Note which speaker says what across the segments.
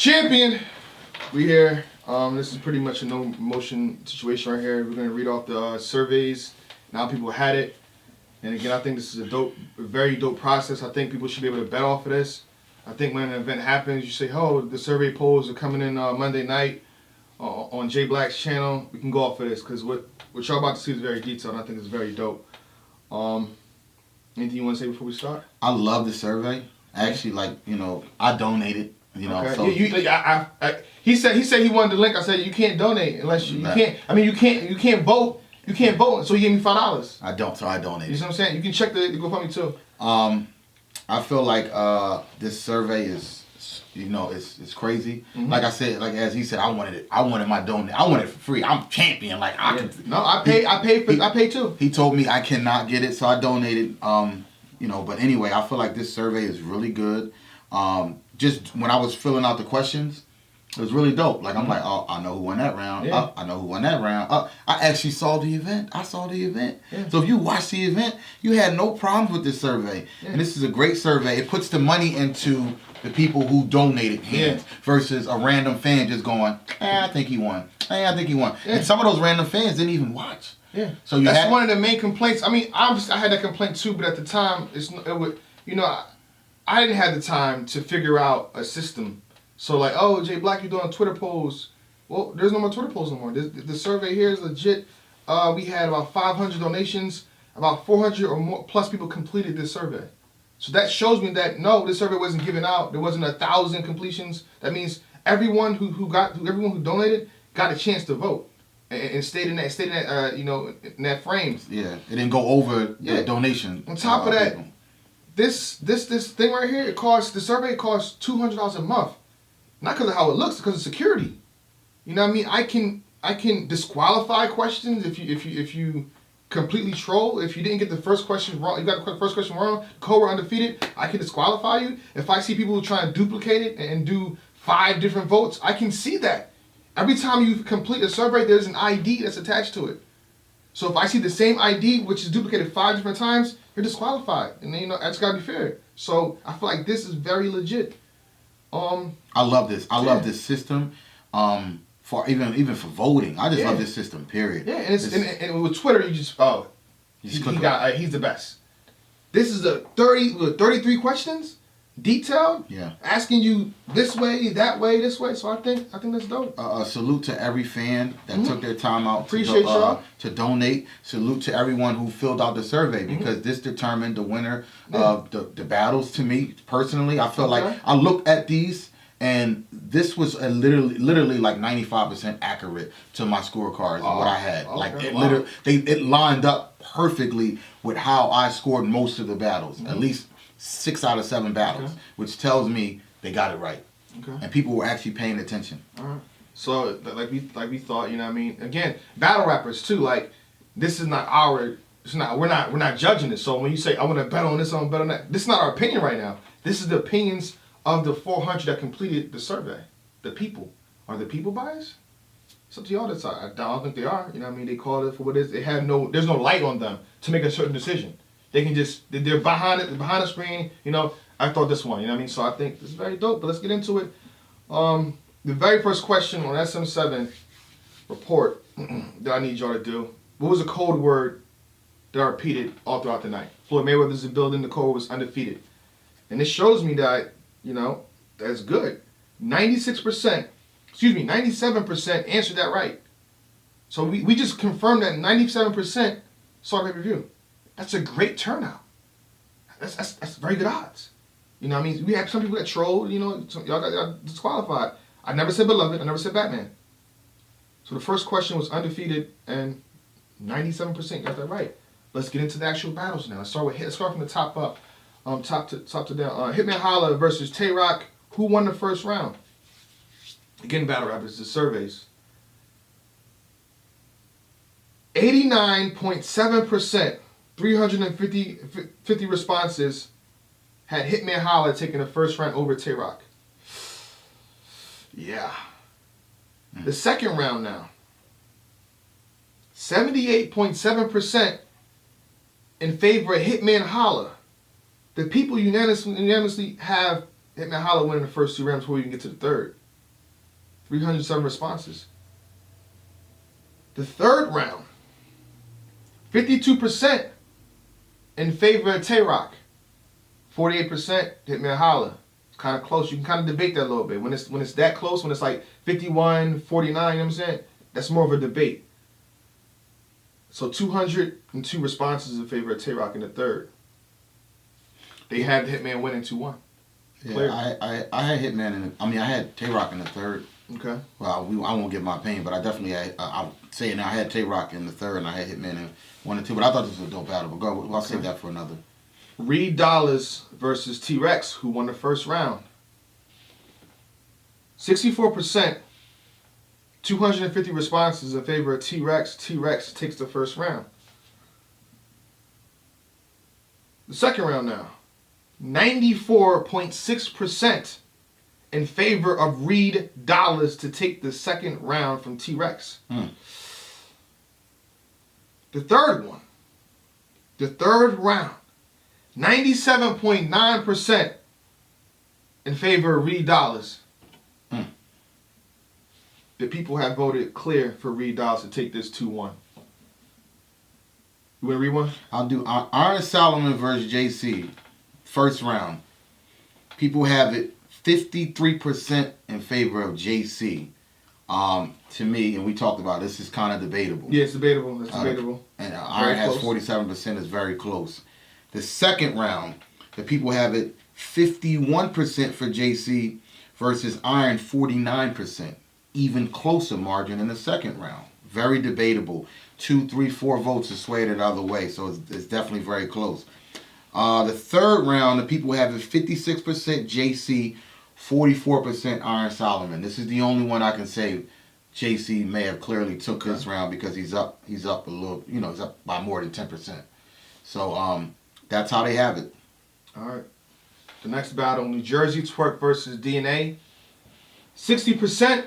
Speaker 1: Champion, we here. This is pretty much a no motion situation right here. We're gonna read off the surveys. Now people had it, and again, I think this is a very dope process. I think people should be able to bet off of this. I think when an event happens, you say, "Oh, the survey polls are coming in Monday night on Jay Black's channel." We can go off of this because what y'all about to see is very detailed. And I think it's very dope. Anything you want to say before we start?
Speaker 2: I love the survey. Actually, I donated.
Speaker 1: Okay.
Speaker 2: So
Speaker 1: he said he wanted the link. I said you can't donate unless you can't. I mean, you can't vote. You can't vote. So he gave me $5.
Speaker 2: I donated.
Speaker 1: You know what I'm saying? You can check the GoFundMe too.
Speaker 2: I feel like this survey is, it's crazy.
Speaker 1: Mm-hmm.
Speaker 2: Like I said, as he said, I wanted it. I wanted my donate. I wanted it for free. I'm champion.
Speaker 1: I paid too.
Speaker 2: He told me I cannot get it, so I donated. But anyway, I feel like this survey is really good. Just when I was filling out the questions, it was really dope. I'm like, oh, I know who won that round.
Speaker 1: Yeah.
Speaker 2: I know who won that round. I actually saw the event. I saw the event.
Speaker 1: Yeah.
Speaker 2: So if you watched the event, you had no problems with this survey. Yeah. And this is a great survey. It puts the money into the people who donated hands versus a random fan just going, I think he won. I think he won. Yeah. And some of those random fans didn't even watch.
Speaker 1: Yeah. So that's one of the main complaints. I mean, I had that complaint too, but at the time, I didn't have the time to figure out a system. So oh, Jay Black, you're doing Twitter polls. Well, there's no more Twitter polls no more. The survey here is legit. We had about 500 donations. About 400 or more plus people completed this survey. So that shows me that no, this survey wasn't given out. There wasn't 1,000 completions. That means everyone who donated got a chance to vote and stayed in that in that frame.
Speaker 2: Yeah, it didn't go over the donation.
Speaker 1: On top of that. This thing right here, the survey costs $200 a month. Not because of how it looks, because of security. You know what I mean? I can disqualify questions if you completely troll. If you didn't get the first question wrong, you got the first question wrong, Cobra undefeated, I can disqualify you. If I see people trying to duplicate it and do 5 different votes, I can see that. Every time you complete a survey, there's an ID that's attached to it. So if I see the same ID, which is duplicated 5 different times, you're disqualified. And then, that's got to be fair. So I feel like this is very legit.
Speaker 2: I love this. I love this system. For even for voting, I just love this system. Period.
Speaker 1: Yeah, and with Twitter, he's the best. This is a 33 questions, detailed.
Speaker 2: Yeah.
Speaker 1: Asking you this way, that way, this way. So I think that's dope.
Speaker 2: Salute to every fan that took their time out to donate. Salute to everyone who filled out the survey because this determined the winner of the battles. To me personally, I feel like I looked at these and this was literally like 95% accurate to my scorecards of what I had. It lined up perfectly with how I scored most of the battles. At least 6 out of 7 battles, which tells me they got it right. Okay. And people were actually paying attention.
Speaker 1: All right. So like we thought, you know what I mean? Again, battle rappers too, this is not we're not judging this. So when you say I want to bet on this, I want to bet on that, this is not our opinion right now. This is the opinions of the 400 that completed the survey. The people. Are the people biased? It's up to y'all to decide. I don't think they are. You know what I mean? They call it for what it is. There's no light on them to make a certain decision. They can they're behind the screen, I thought this one, you know what I mean? So I think this is very dope, but let's get into it. The very first question on SM7 report that I need y'all to do, what was the code word that I repeated all throughout the night? Floyd Mayweather's in the building, the code was undefeated. And this shows me that, that's good. 97% answered that right. So we just confirmed that 97% saw pay-per-view. That's a great turnout. That's very good odds. You know what I mean? We had some people that trolled, y'all got disqualified. I never said Beloved, I never said Batman. So the first question was undefeated and 97% got that right. Let's get into the actual battles now. Let's start from the top up. Top to down. Hitman Holla versus Twork. Who won the first round? Again, battle rappers, the surveys. 89.7%, 350 responses had Hitman Holla taking the first round over Twork. Yeah. The second round now. 78.7% in favor of Hitman Holla. The people unanimously have Hitman Holla winning the first 2 rounds before we can get to the third. 307 responses. The third round, 52% in favor of Twork, 48% Hitman Holla. It's kind of close. You can kind of debate that a little bit. When it's that close, when it's like 51, 49, you know what I'm saying? That's more of a debate. So 202 responses in favor of Twork in the third. They had the Hitman winning 2-1.
Speaker 2: Yeah, I had Hitman I had Twork in the third.
Speaker 1: Okay.
Speaker 2: Well, I won't give my opinion, but I definitely had, I'll say it now, I had Twork in the third and I had Hitman in 1 and 2, but I thought this was a dope battle. But I'll save that for another.
Speaker 1: Reed Dollars versus T-Rex, who won the first round. 64%, 250 responses in favor of T-Rex. T-Rex takes the first round. The second round now. 94.6% in favor of Reed Dollars to take the second round from T-Rex. The third one. The third round. 97.9% in favor of Reed Dollars. The people have voted clear for Reed Dollars to take this 2-1. You want to read one?
Speaker 2: I'll do Iron Solomon versus JC. First round. People have it 53% in favor of JC. To me, and we talked about this, is kind of debatable.
Speaker 1: Yeah, it's debatable. It's debatable.
Speaker 2: And Iron has 47%, is very close. The second round, the people have it 51% for JC versus Iron 49%. Even closer margin in the second round. Very debatable. 2, 3, 4 votes are swayed the other way, so it's definitely very close. The third round, the people have it 56% JC, 44% Iron Solomon. This is the only one I can say JC may have clearly took this round because he's up a little, he's up by more than 10%. So that's how they have it.
Speaker 1: All right. The next battle, New Jersey Twork versus DNA. 60%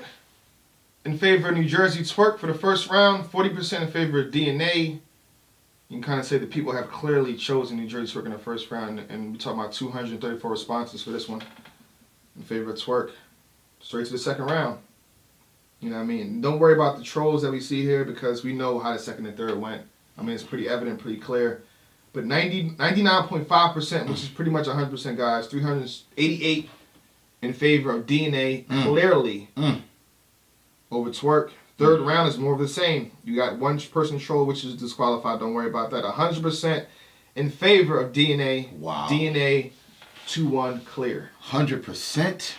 Speaker 1: in favor of New Jersey Twork for the first round, 40% in favor of DNA. You can kind of say the people have clearly chosen New Jersey Twork in the first round, and we're talking about 234 responses for this one in favor of Twork. Straight to the second round. You know what I mean? Don't worry about the trolls that we see here because we know how the second and third went. I mean, it's pretty evident, pretty clear. But 99.5%, which is pretty much 100%, guys, 388 in favor of DNA, clearly over Twork. Third round is more of the same. You got one person troll, which is disqualified. Don't worry about that. 100% in favor of DNA.
Speaker 2: Wow.
Speaker 1: DNA 2-1 clear.
Speaker 2: 100%?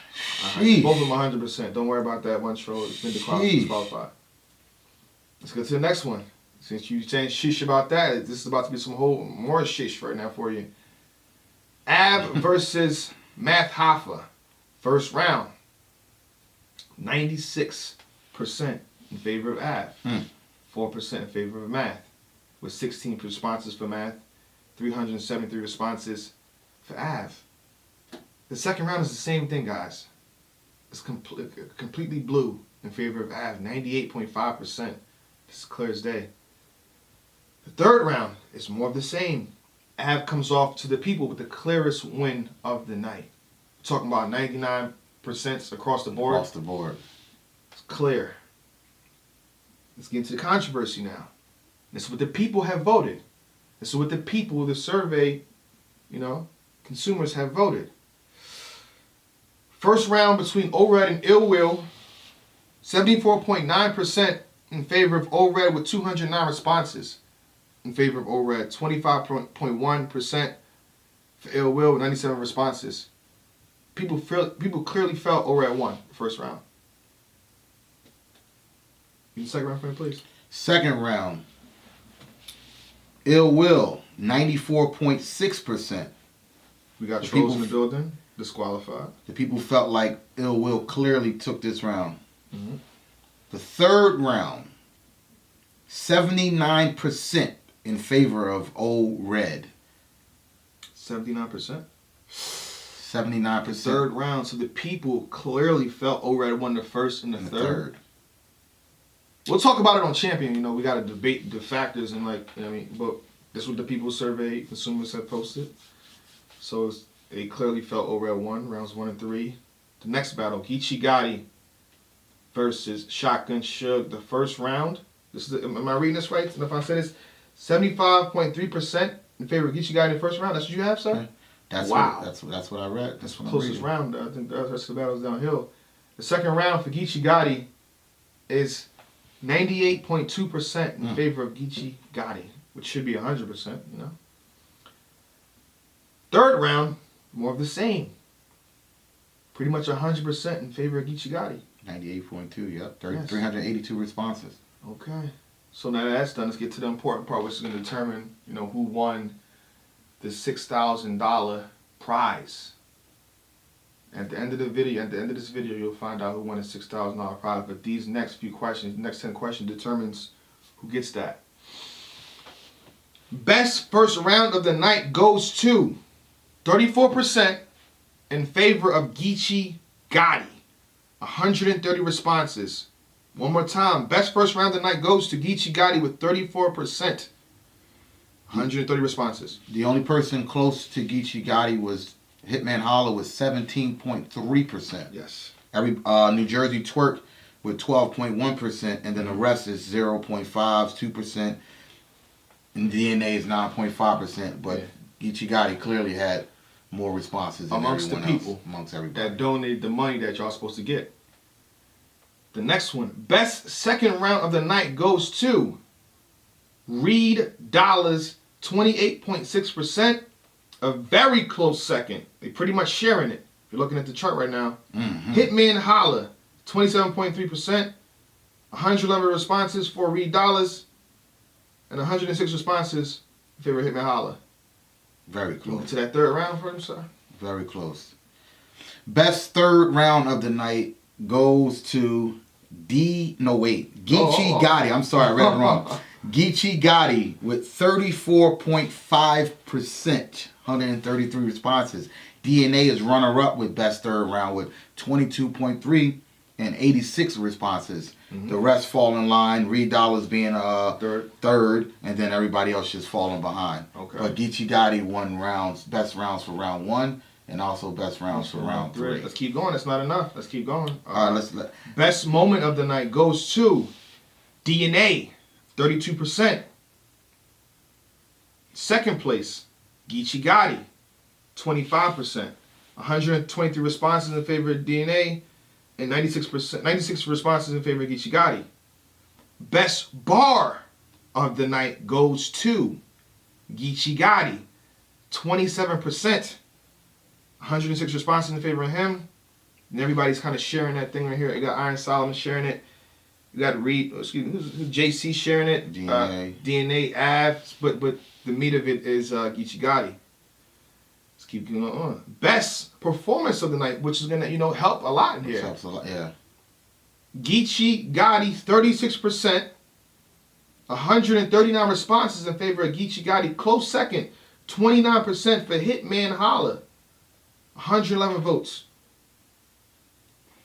Speaker 1: Both of them 100%. Don't worry about that. One troll has been disqualified. Let's go to the next one. Since you're saying shish about that, this is about to be some more shish right now for you. Ave versus Math Hoffa. First round. 96% in favor of Ave. 4% in favor of Math. With 16 responses for Math. 373 responses for Ave. The second round is the same thing, guys. It's completely blue in favor of Ave. 98.5%. It's clear as day. The third round is more of the same. Ave comes off to the people with the clearest win of the night. We're talking about 99% across the board.
Speaker 2: Across the board.
Speaker 1: It's clear. Let's get into the controversy now. This is what the people have voted. This is what the people, the survey, consumers have voted. First round between ORED and Ill Will. 74.9% in favor of ORED with 209 responses. In favor of ORED. 25.1% for Ill Will with 97 responses. People clearly felt ORED won the first round. The second round for me, please.
Speaker 2: Second round. Ill Will, 94.6%.
Speaker 1: We got trolls in the building. Disqualified.
Speaker 2: The people felt like Ill Will clearly took this round. The third round, 79% in favor of ORED.
Speaker 1: 79%?
Speaker 2: 79%.
Speaker 1: Third round, so the people clearly felt ORED won the first and the third. We'll talk about it on Champion. We got to debate the factors and but this is what the people survey consumers have posted. So they clearly felt ORED won rounds 1 and 3. The next battle, Geechi versus Shotgun Suge. The first round. Am I reading this right? And if I say this, 75.3% in favor of Geechi Gotti in the first round. That's what you have, sir?
Speaker 2: Okay. That's
Speaker 1: wow.
Speaker 2: That's what I read.
Speaker 1: That's the closest round. I think the rest of the battle's downhill. The second round for Geechi Gotti is 98.2% in favor of Geechi Gotti, which should be 100%, you know. Third round, more of the same. Pretty much 100% in favor of Geechi Gotti.
Speaker 2: 98.2, yep.
Speaker 1: Yes.
Speaker 2: 382 responses.
Speaker 1: Okay. So now that's done, let's get to the important part, which is going to determine, you know, who won the $6,000 prize. At the end of the video, at the end of this video, you'll find out who won the $6,000 prize. But these next few questions, next 10 questions, determines who gets that. Best first round of the night goes to 34% in favor of Geechi Gotti. 130 responses. One more time. Best first round of the night goes to Geechi Gotti with 34%. 130 responses.
Speaker 2: The only person close to Geechi Gotti was Hitman Holla with 17.3%.
Speaker 1: Yes.
Speaker 2: New Jersey Twork with 12.1%, and then the rest is 0.5, 2%, and DNA is 9.5%. But Geechi Gotti clearly had more responses than
Speaker 1: amongst the people
Speaker 2: else, amongst everybody
Speaker 1: that donated the money that y'all supposed to get. The next one, best second round of the night goes to Reed Dollars, 28.6%. A very close second. They pretty much sharing it. If you're looking at the chart right now.
Speaker 2: Mm-hmm.
Speaker 1: Hitman Holla, 27.3%. 111 responses for Reed Dollars. And 106 responses in favor of Hitman Holla.
Speaker 2: Very close.
Speaker 1: Moving to that third round for him, sir.
Speaker 2: Very close. Best third round of the night goes to Geechi Gotti. I'm sorry, I read it wrong. Geechi Gotti with 34.5%, 133 responses. DNA is runner-up with best third round with 22.3 and 86 responses. Mm-hmm. The rest fall in line. Reed Dollars being third, and then everybody else just falling behind.
Speaker 1: Okay.
Speaker 2: But Geechi Gotti won best rounds for round 1, and also best rounds for round 3.
Speaker 1: Let's keep going. That's not enough. Let's keep going.
Speaker 2: All right,
Speaker 1: best moment of the night goes to DNA, 32%. Second place, Geechi Gotti, 25%. 123 responses in favor of DNA, and 96 responses in favor of Geechi Gotti. Best bar of the night goes to Geechi Gotti, 27%. 106 responses in favor of him. And everybody's kind of sharing that thing right here. You got Iron Solomon sharing it. You got Reed, who's JC sharing it. DNA Ave. But the meat of it is Geechi Gotti. Let's keep going on. Best performance of the night, which is gonna, help a lot in here.
Speaker 2: Helps a lot, yeah.
Speaker 1: Geechi Gotti, 36%. 139 responses in favor of Geechi Gotti. Close second, 29% for Hitman Holla. 111 votes.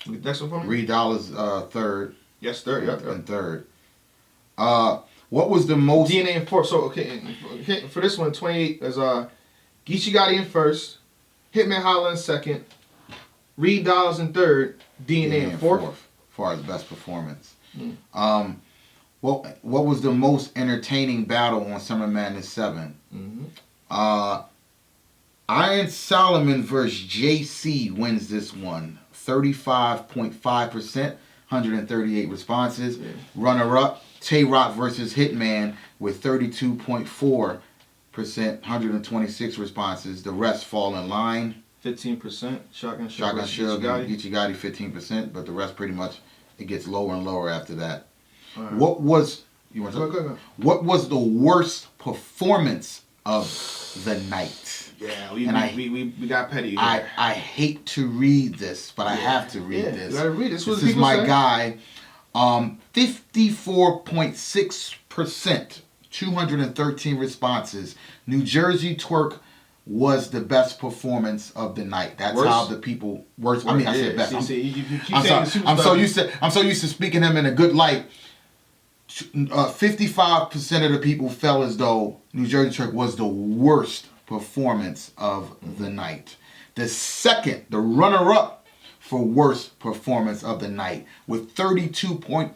Speaker 1: Next one for me.
Speaker 2: Reed Dollars third.
Speaker 1: Yes, third. Yep.
Speaker 2: And third. What was the most
Speaker 1: DNA in fourth? So okay, for this one, 28 is Geechi Gotti in first, Hitman Holla in second, Reed Dollars in third, DNA in fourth.
Speaker 2: As far as best performance. What was the most entertaining battle on Summer Madness 7? Iron Solomon versus JC wins this one. 35.5%, 138 responses. Yeah. Runner-up, Twork versus Hitman with 32.4%, 126 responses. The rest fall in line.
Speaker 1: 15%. Shotgun Suge,
Speaker 2: Geechi Gotti 15%, but the rest pretty much, it gets lower and lower after that.
Speaker 1: Right.
Speaker 2: What was What was the worst performance of the night?
Speaker 1: Yeah, we got petty.
Speaker 2: I hate to read this, but I have to read this.
Speaker 1: You gotta read this.
Speaker 2: This is my guy. 54.6%, 213 responses. New Jersey Twork was the best performance of the night. That's how the people worst. I mean, I said best. I'm so used to speaking him in a good light. 55% of the people felt as though New Jersey Twork was the worst performance of the night. The runner-up, for worst performance of the night. With 32.8%,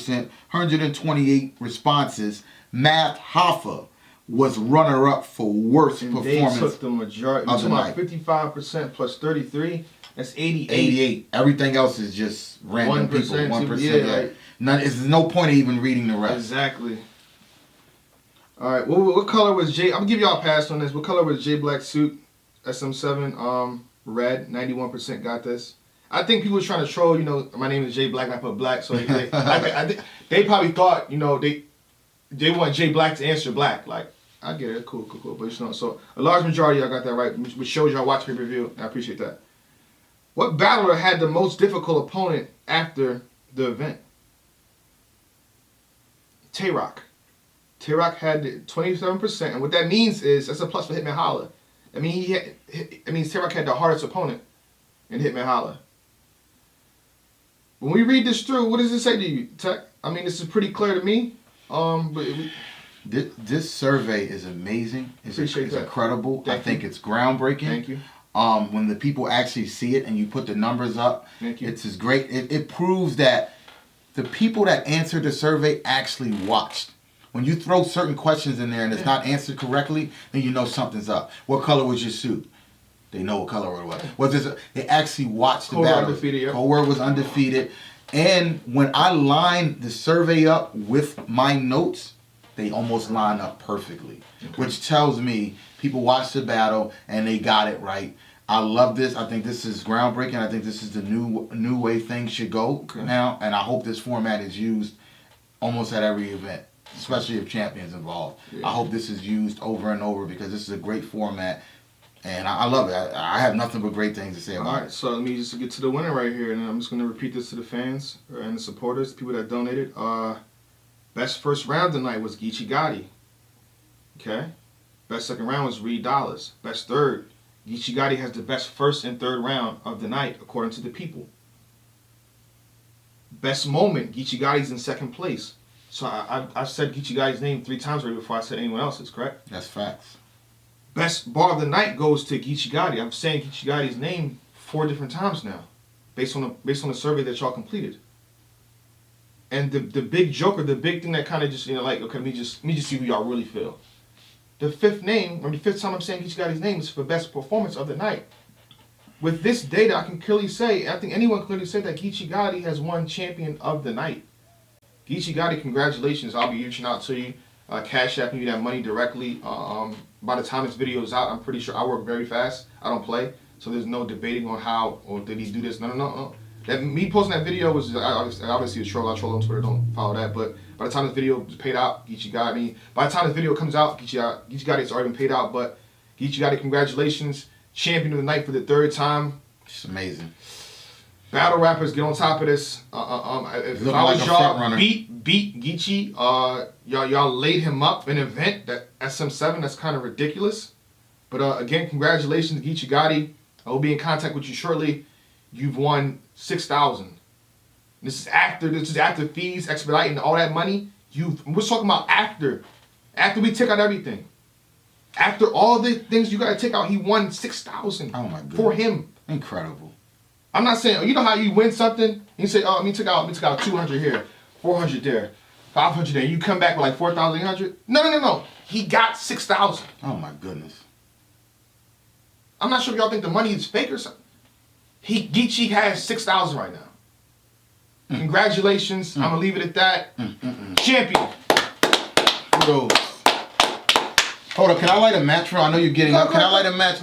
Speaker 2: 128 responses, Math Hoffa was runner-up for worst performance.
Speaker 1: They took the majority
Speaker 2: of the night.
Speaker 1: 55% plus 33. That's 88.
Speaker 2: 88. Everything else is just random
Speaker 1: 1%,
Speaker 2: people. 1%.
Speaker 1: yeah. Right.
Speaker 2: There's no point of even reading the rest.
Speaker 1: Exactly. All right. What color was Jay? I'm gonna give y'all a pass on this. What color was Jay Black's suit? SM7. Red. 91% got this. I think people were trying to troll. You know, my name is Jay Black. I put black, so I think they probably thought, you know, they want Jay Black to answer black. Like, I get it. Cool. But you know, so a large majority of y'all got that right, which shows y'all watch pay-per-view. I appreciate that. What battler had the most difficult opponent after the event? Twork. Twork had 27%, and what that means is that's a plus for Hitman Holla. I mean, Twork had the hardest opponent in Hitman Holla. When we read this through, what does it say to you, Tech? I mean, this is pretty clear to me.
Speaker 2: This survey is amazing. It's incredible. I think it's groundbreaking.
Speaker 1: Thank you.
Speaker 2: When the people actually see it and you put the numbers up, it's as great. It proves that the people that answered the survey actually watched. When you throw certain questions in there and it's not answered correctly, then you know something's up. What color was your suit? They know what color it was. They actually watched the battle. Twork was undefeated. And when I line the survey up with my notes, they almost line up perfectly, which tells me people watched the battle and they got it right. I love this. I think this is groundbreaking. I think this is the new way things should go now, and I hope this format is used almost at every event, especially if champions involved. I hope this is used over and over because this is a great format, and I love it. I have nothing but great things to say about it.
Speaker 1: All right, so let me just get to the winner right here, and I'm just going to repeat this to the fans and the supporters, people that donated. Best first round tonight was Geechi. Okay. Best second round was Reed Dollars. Best third, Geechi has the best first and third round of the night, according to the people. Best moment, Geechi's in second place. So I've said Geechi's name 3 times already before I said anyone else's, correct?
Speaker 2: That's facts.
Speaker 1: Best bar of the night goes to Geechi. I'm saying Geechi's name 4 different times now, based on the survey that y'all completed. And the big joker, the big thing that kind of just, you know, like, okay, let me just see who y'all really feel. The 5th name, or the 5th time I'm saying Geechi's name is for best performance of the night. With this data, I can clearly say, I think anyone can clearly say that Geechi has won champion of the night. Geechi, congratulations. I'll be reaching out to you, cash apping you that money directly. By the time this video is out, I'm pretty sure I work very fast. I don't play, so there's no debating on how or did he do this. No. Me posting that video was obviously a troll. I troll on Twitter. Don't follow that. But by the time this video is paid out, Geechi, by the time this video comes out, Geechi is already been paid out. But Geechi, congratulations, champion of the night for the 3rd time.
Speaker 2: It's amazing.
Speaker 1: Battle rappers, get on top of this. If I was y'all, beat Geechi. Y'all laid him up in an event that SM7. That's kind of ridiculous. But again, congratulations, Geechi. I will be in contact with you shortly. You've won $6,000. This is after fees, expediting, all that money. We're talking about after we take out everything. After all the things you gotta take out, he won $6,000.
Speaker 2: Oh my God.
Speaker 1: For him.
Speaker 2: Incredible.
Speaker 1: I'm not saying, you know how you win something, and you say, oh, let me take out 200 here, 400 there, 500 there. You come back with like 4,800. No. He got 6,000.
Speaker 2: Oh my goodness.
Speaker 1: I'm not sure if y'all think the money is fake or something. Geechi has 6,000 right now. Congratulations. I'm going to leave it at that. Champion.
Speaker 2: Kudos. Hold up. Can I light a match, bro? I know you're getting up. Can I light a match?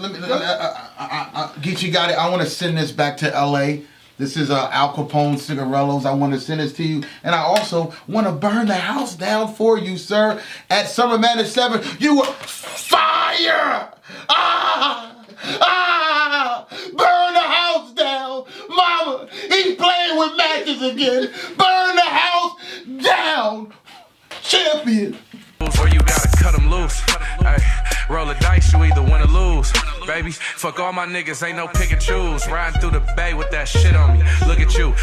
Speaker 2: Geechi got it. I want to send this back to L.A. This is Al Capone Cigarillos. I want to send this to you. And I also want to burn the house down for you, sir. At Summer Madness 7, you were fire! Burn the house down! Mama, he's playing with matches again. Burn the house down! Champion!
Speaker 3: Or you gotta cut them loose. Hey, roll the dice, you either win or lose. Baby, fuck all my niggas, ain't no pick and choose. Riding through the bay with that shit on me. Look at you.